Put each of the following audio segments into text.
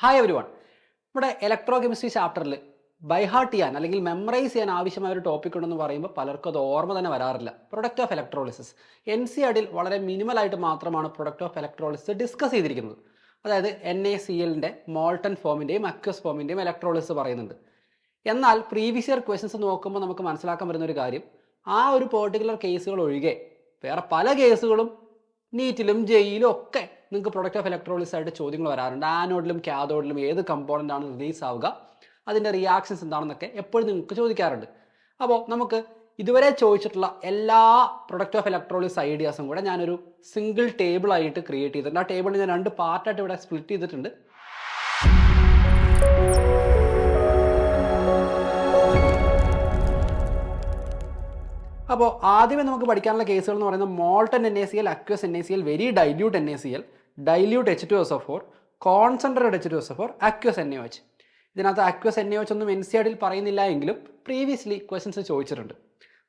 Hi every one. ഇവിടെ electro chemistry ചാപ്റ്ററിൽ by heart ചെയ്യാൻ അല്ലെങ്കിൽ മെമ്മറൈസ് ചെയ്യാൻ ആവശ്യമായ ഒരു ടോപ്പിക് ഉണ്ടെന്ന് പറയുമ്പോൾ പലർക്കും അത് ഓർമ്മ തന്നെ വരാറില്ല. Product of electrolysis. NCERT വളരെ മിനിമലായിട്ട് മാത്രമാണ് പ്രൊഡക്റ്റ് ഓഫ് ഇലക്ട്രോളിസിസ് ഡിസ്കസ് ചെയ്തിരിക്കുന്നത്. അതായത് NaClന്റെ മോൾട്ടൺ ഫോമിൻ്റെയും അക്വസ് ഫോമിൻ്റെയും ഇലക്ട്രോളിസിസ് പറയുന്നുണ്ട്. എന്നാൽ പ്രീവിയസ് ഇയർ ക്വസ്റ്റൻസ് നോക്കുമ്പോൾ നമുക്ക് മനസ്സിലാക്കാൻ വരുന്ന ഒരു കാര്യം, ആ ഒരു പെർട്ടിക്കുലർ കേസുകൾ ഒഴികെ വേറെ പല കേസുകളും നീറ്റിലും ജെയിലും ഒക്കെ നിങ്ങൾക്ക് പ്രൊഡക്റ്റ് ഓഫ് ഇലക്ട്രോളിസിസ് ആയിട്ട് ചോദ്യങ്ങൾ വരാറുണ്ട്. ആനോഡിലും കാഥോഡിലും ഏത് കമ്പോണൻ്റ് ആണ് റിലീസ് ആവുക, അതിൻ്റെ റിയാക്ഷൻസ് എന്താണെന്നൊക്കെ എപ്പോഴും നിങ്ങൾക്ക് ചോദിക്കാറുണ്ട്. അപ്പോൾ നമുക്ക് ഇതുവരെ ചോദിച്ചിട്ടുള്ള എല്ലാ പ്രൊഡക്റ്റ് ഓഫ് ഇലക്ട്രോളിസിസ് ഐഡിയാസും കൂടെ ഞാനൊരു സിംഗിൾ ടേബിൾ ആയിട്ട് ക്രിയേറ്റ് ചെയ്തിട്ടുണ്ട്. ആ ടേബിളിൽ ഞാൻ 2 പാർട്ടായിട്ട് ഇവിടെ സ്പ്ലിറ്റ് ചെയ്തിട്ടുണ്ട്. അപ്പോൾ ആദ്യമേ നമുക്ക് പഠിക്കാനുള്ള കേസുകൾ എന്ന് പറയുന്നത് molten NaCl, aqueous NaCl, very dilute NaCl, dilute H2SO4, concentrated H2SO4, aqueous NaOH. ഇതിനകത്ത് അക്വസ് NaOH ഒന്നും NCERT പറയുന്നില്ല എങ്കിലും പ്രീവിയസ്ലി ക്വസ്റ്റൻസ് ചോദിച്ചിട്ടുണ്ട്.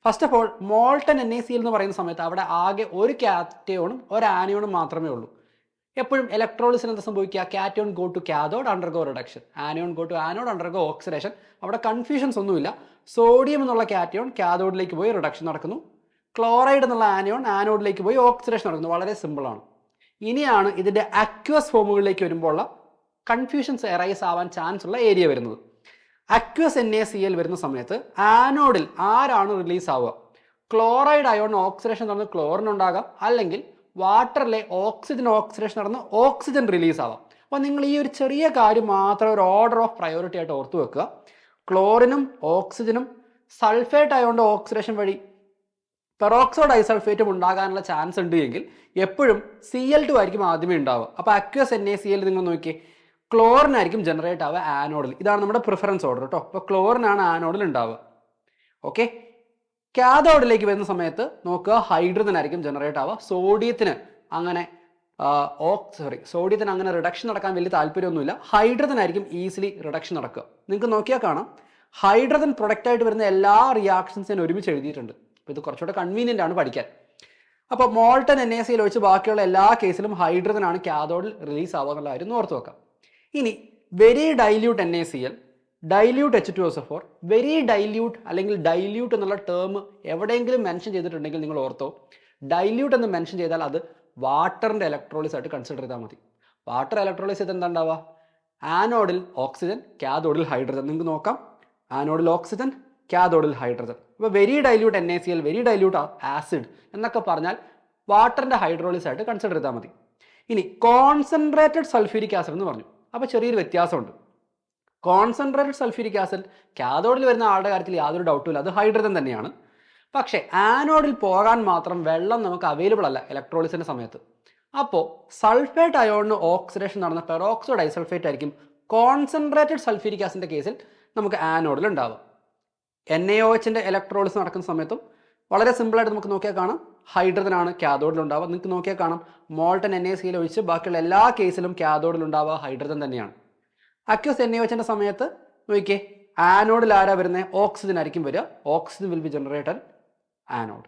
First of all, molten NaCl എന്ന് പറയുന്ന സമയത്ത് അവിടെ ആകെ ഒരു കാറ്റയോണും ഒരു ആനിയോണും മാത്രമേ ഉള്ളൂ. എപ്പോഴും ഇലക്ട്രോളിസിന് എന്താ സംഭവിക്കുക? Cation go to cathode, undergo reduction. Anion go to anode, undergo oxidation. അവിടെ കൺഫ്യൂഷൻസ് ഒന്നുമില്ല. സോഡിയം എന്നുള്ള കാറ്റയോൺ കാഥോഡിലേക്ക് പോയി റിഡക്ഷൻ നടക്കുന്നു. ക്ലോറൈഡ് എന്നുള്ള ആനിയോൺ ആനോഡിലേക്ക് പോയി ഓക്സിഡേഷൻ നടക്കുന്നു. വളരെ സിമ്പിളാണ്. ഇനിയാണ് ഇതിൻ്റെ അക്വസ് ഫോമുകളിലേക്ക് വരുമ്പോൾ കൺഫ്യൂഷൻസ് എറൈസ് ആവാൻ ചാൻസ് ഉള്ള ഏരിയ വരുന്നത്. അക്വസ് NaCl വരുന്ന സമയത്ത് ആനോഡിൽ ആരാണ് റിലീസ് ആവുക? ക്ലോറൈഡ് അയോൺ ഓക്സിഡേഷൻ നടന്ന് ക്ലോറിൻ ഉണ്ടാകാം, അല്ലെങ്കിൽ വാട്ടറിലെ ഓക്സിജൻ ഓക്സിഡേഷൻ നടന്ന് ഓക്സിജൻ റിലീസ് ആവാം. അപ്പോൾ നിങ്ങൾ ഈ ഒരു ചെറിയ കാര്യം മാത്രം ഒരു ഓർഡർ ഓഫ് പ്രയോറിറ്റി ആയിട്ട് ഓർത്തു വെക്കുക. ക്ലോറിനും ഓക്സിജനും സൾഫേറ്റ് അയോണിൻ്റെ ഓക്സിഡേഷൻ വഴി പെറോക്സോ ഡൈസൾഫേറ്റും ഉണ്ടാകാനുള്ള ചാൻസ് ഉണ്ട് എങ്കിൽ എപ്പോഴും Cl2 ആയിരിക്കും ആദ്യമേ ഉണ്ടാവുക. അപ്പോൾ അക്വസ് NaCl നിങ്ങൾ നോക്കിയേ, ക്ലോറിൻ ആയിരിക്കും ജനറേറ്റ് ആവുക ആനോഡിൽ. ഇതാണ് നമ്മുടെ പ്രിഫറൻസ് ഓർഡർ കേട്ടോ. അപ്പോൾ ക്ലോറിനാണ് ആനോഡിൽ ഉണ്ടാവുക. ഓക്കെ, കാഥോഡിലേക്ക് വരുന്ന സമയത്ത് നോക്കുക, ഹൈഡ്രജൻ ആയിരിക്കും ജനറേറ്റ് ആവുക. സോഡിയത്തിന് അങ്ങനെ റിഡക്ഷൻ നടക്കാൻ വലിയ താല്പര്യമൊന്നുമില്ല. ഹൈഡ്രജൻ ആയിരിക്കും ഈസിലി റിഡക്ഷൻ നടക്കുക. നിങ്ങൾക്ക് നോക്കിയാൽ കാണാം, ഹൈഡ്രജൻ പ്രൊഡക്റ്റ് ആയിട്ട് വരുന്ന എല്ലാ റിയാക്ഷൻസും ഞാൻ ഒരുമിച്ച് എഴുതിയിട്ടുണ്ട്. അപ്പോൾ ഇത് കുറച്ചുകൂടെ കൺവീനിയൻ്റ് ആണ് പഠിക്കാൻ. അപ്പോൾ മോൾട്ടൺ NaCl ഒഴിച്ച് ബാക്കിയുള്ള എല്ലാ കേസിലും ഹൈഡ്രജൻ ആണ് കാഥോഡിൽ റിലീസ് ആവുക എന്നുള്ള കാര്യം ഓർത്ത് വെക്കാം. ഇനി very dilute NaCl, dilute H2SO4, very dilute അല്ലെങ്കിൽ ഡൈല്യൂട്ട് എന്നുള്ള ടേം എവിടെയെങ്കിലും മെൻഷൻ ചെയ്തിട്ടുണ്ടെങ്കിൽ നിങ്ങൾ ഓർത്തോ, ഡൈല്യൂട്ട് എന്ന് മെൻഷൻ ചെയ്താൽ അത് വാട്ടറിൻ്റെ ഇലക്ട്രോളിസ് ആയിട്ട് കൺസിഡർ ചെയ്താൽ മതി. വാട്ടർ ഇലക്ട്രോളിസ് ചെയ്ത് എന്താ ഉണ്ടാവുക? ആനോഡിൽ ഓക്സിജൻ, കാഥോഡിൽ ഹൈഡ്രജൻ. നിങ്ങൾക്ക് നോക്കാം, ആനോഡിൽ ഓക്സിജൻ, കാഥോഡിൽ ഹൈഡ്രജൻ. അപ്പോൾ very dilute NaCl, very dilute acid എന്നൊക്കെ പറഞ്ഞാൽ വാട്ടറിൻ്റെ ഹൈഡ്രോളിസ് ആയിട്ട് കൺസിഡർ ചെയ്താൽ മതി. ഇനി കോൺസെൻട്രേറ്റഡ് സൾഫ്യൂരിക് ആസിഡ് എന്ന് പറഞ്ഞു. അപ്പോൾ ചെറിയൊരു വ്യത്യാസമുണ്ട്. കോൺസെൻട്രേറ്റഡ് സൾഫ്യൂരിക് ആസിഡ് കാഥോഡിൽ വരുന്ന ആളുടെ കാര്യത്തിൽ യാതൊരു ഡൗട്ടും ഇല്ല, അത് ഹൈഡ്രജൻ തന്നെയാണ്. പക്ഷേ ആനോഡിൽ പോകാൻ മാത്രം വെള്ളം നമുക്ക് അവൈലബിൾ അല്ല ഇലക്ട്രോളിസിൻ്റെ സമയത്ത്. അപ്പോൾ സൾഫേറ്റ് അയോണിന് ഓക്സിഡേഷൻ നടന്ന പെറോക്സോ ഡൈസൾഫേറ്റ് ആയിരിക്കും കോൺസെൻട്രേറ്റഡ് സൾഫ്യൂരിക് ആസിഡിൻ്റെ കേസിൽ നമുക്ക് ആനോഡിൽ ഉണ്ടാവുക. NaOHൻ്റെ ഇലക്ട്രോളിസ് നടക്കുന്ന സമയത്തും വളരെ സിമ്പിളായിട്ട് നമുക്ക് നോക്കിയാൽ കാണാം, ഹൈഡ്രജൻ ആണ് കാഥോഡിൽ ഉണ്ടാവുക. നിങ്ങൾക്ക് നോക്കിയാൽ കാണാം, മോൾട്ടൺ NaCl ഒഴിച്ച് ബാക്കിയുള്ള എല്ലാ കേസിലും കാഥോഡിൽ ഉണ്ടാവുക ഹൈഡ്രജൻ തന്നെയാണ്. അക്വസ് NaOHൻ്റെ സമയത്ത് നോക്കിയേ, ആനോഡിൽ ആരാ വരുന്നത്? ഓക്സിജൻ ആയിരിക്കും വരിക. Oxygen will be generated anode.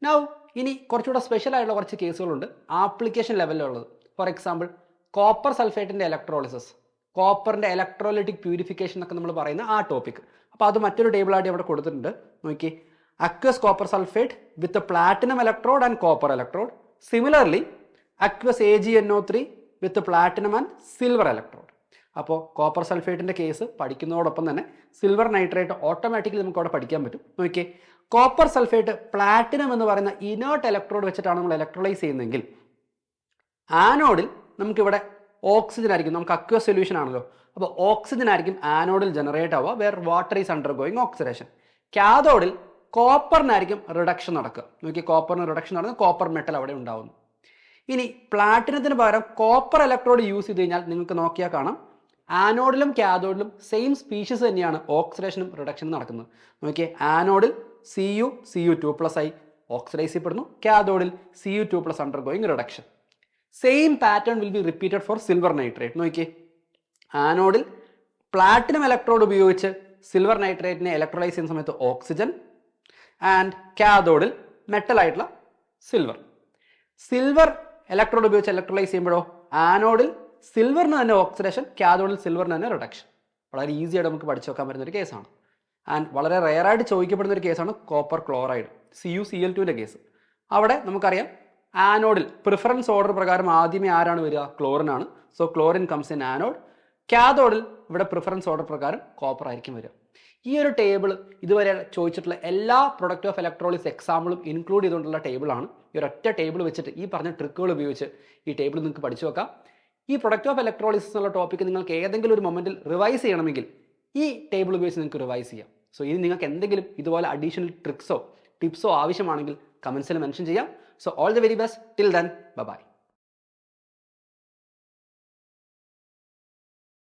Now ഇനി കുറച്ചുകൂടെ സ്പെഷ്യൽ ആയിട്ടുള്ള കുറച്ച് കേസുകളുണ്ട് ആപ്ലിക്കേഷൻ ലെവലിലുള്ളത്. ഫോർ എക്സാമ്പിൾ, കോപ്പർ സൾഫേറ്റിൻ്റെ ഇലക്ട്രോളിസിസ്, കോപ്പറിൻ്റെ ഇലക്ട്രോലൈറ്റിക് പ്യൂരിഫിക്കേഷൻ എന്നൊക്കെ നമ്മൾ പറയുന്ന ആ ടോപ്പിക്. അപ്പോൾ അത് മറ്റൊരു ടേബിളായിട്ട് ഇവിടെ കൊടുത്തിട്ടുണ്ട്. നോക്കിയേ, aqueous copper sulphate with platinum electrode and copper electrode. Similarly aqueous AgNO3 with platinum and silver electrode. അപ്പോൾ കോപ്പർ സൾഫേറ്റിൻ്റെ കേസ് പഠിക്കുന്നതോടൊപ്പം തന്നെ സിൽവർ നൈട്രേറ്റ് ഓട്ടോമാറ്റിക്കലി നമുക്ക് അവിടെ പഠിക്കാൻ പറ്റും. നോക്കിയേ, കോപ്പർ സൾഫേറ്റ് പ്ലാറ്റിനം എന്ന് പറയുന്ന ഇനേർട്ട് ഇലക്ട്രോഡ് വെച്ചിട്ടാണ് നമ്മൾ ഇലക്ട്രോലൈസ് ചെയ്യുന്നതെങ്കിൽ ആനോഡിൽ നമുക്കിവിടെ ഓക്സിജൻ ആയിരിക്കും. നമുക്ക് അക്വസ് സൊല്യൂഷൻ ആണല്ലോ, അപ്പോൾ ഓക്സിജൻ ആയിരിക്കും ആനോഡിൽ ജനറേറ്റ് ആവുക, where water is undergoing oxidation. കാഥോഡിൽ കോപ്പറിനായിരിക്കും റിഡക്ഷൻ നടക്കുക. നോക്കി, കോപ്പറിന് റിഡക്ഷൻ നടന്ന് കോപ്പർ മെറ്റൽ അവിടെ ഉണ്ടാവുന്നു. ഇനി പ്ലാറ്റിനത്തിന് പകരം കോപ്പർ ഇലക്ട്രോഡ് യൂസ് ചെയ്ത് കഴിഞ്ഞാൽ നിങ്ങൾക്ക് നോക്കിയാൽ കാണാം, ആനോഡിലും കാഥോഡിലും സെയിം സ്പീഷീസ് തന്നെയാണ് ഓക്സിഡേഷനും റിഡക്ഷനും നടക്കുന്നത്. നോക്കിയേ, ആനോഡിൽ Cu2+ ആയി ഓക്സിഡൈസ് ചെയ്യപ്പെടുന്നു, കാഥോഡിൽ Cu2+ undergoing reduction. Same pattern will be repeated for silver nitrate. നോക്കിയേ, ആനോഡിൽ പ്ലാറ്റിനം ഇലക്ട്രോഡ് ഉപയോഗിച്ച് സിൽവർ നൈട്രേറ്റിനെ ഇലക്ട്രോലൈസ് ചെയ്യുന്ന സമയത്ത് ഓക്സിജൻ, ആൻഡ് കാഥോഡിൽ മെറ്റൽ ആയിട്ടുള്ള സിൽവർ. സിൽവർ ഇലക്ട്രോഡ് ഉപയോഗിച്ച് ഇലക്ട്രോലൈസ് ചെയ്യുമ്പോഴോ ആനോഡിൽ സിൽവറിന് തന്നെ ഓക്സിഡേഷൻ, കാഥോഡിൽ സിൽവറിന് തന്നെ റിഡക്ഷൻ. വളരെ ഈസി ആയിട്ട് നമുക്ക് പഠിച്ചു വെക്കാൻ പറ്റുന്ന ഒരു കേസാണ്. ആൻഡ് വളരെ റെയറായിട്ട് ചോദിക്കപ്പെടുന്ന ഒരു കേസാണ് കോപ്പർ ക്ലോറൈഡ്, CuCl2ൻ്റെ കേസ്. അവിടെ നമുക്കറിയാം ആനോഡിൽ പ്രിഫറൻസ് ഓർഡർ പ്രകാരം ആദ്യമേ ആരാണ് വരിക? ക്ലോറിനാണ്. So chlorine comes in anode. കാഥോഡിൽ ഇവിടെ പ്രിഫറൻസ് ഓർഡർ പ്രകാരം കോപ്പർ ആയിരിക്കും വരിക. ഈ ഒരു ടേബിൾ ഇതുവരെ ചോദിച്ചിട്ടുള്ള എല്ലാ പ്രൊഡക്റ്റ് ഓഫ് ഇലക്ട്രോളിസ് എക്സാമ്പിളും ഇൻക്ലൂഡ് ചെയ്തുകൊണ്ടുള്ള ടേബിളാണ്. ഈ ഒരൊറ്റ ടേബിൾ വെച്ചിട്ട് ഈ പറഞ്ഞ ട്രിക്കുകൾ ഉപയോഗിച്ച് ഈ ടേബിൾ നിങ്ങൾക്ക് പഠിച്ചു വെക്കാം. ഈ പ്രൊഡക്റ്റ് ഓഫ് ഇലക്ട്രോളിസിസ് എന്നുള്ള ടോപ്പിക്ക് നിങ്ങൾക്ക് ഏതെങ്കിലും ഒരു മൊമെൻറ്റിൽ റിവൈസ് ചെയ്യണമെങ്കിൽ ഈ ടേബിൾ ഉപയോഗിച്ച് നിങ്ങൾക്ക് റിവൈസ് ചെയ്യാം. സോ ഇനി നിങ്ങൾക്ക് എന്തെങ്കിലും ഇതുപോലെ അഡീഷണൽ ട്രിക്സോ ടിപ്സോ ആവശ്യമാണെങ്കിൽ കമൻസിൽ മെൻഷൻ ചെയ്യാം. So all the very best. Till then bye.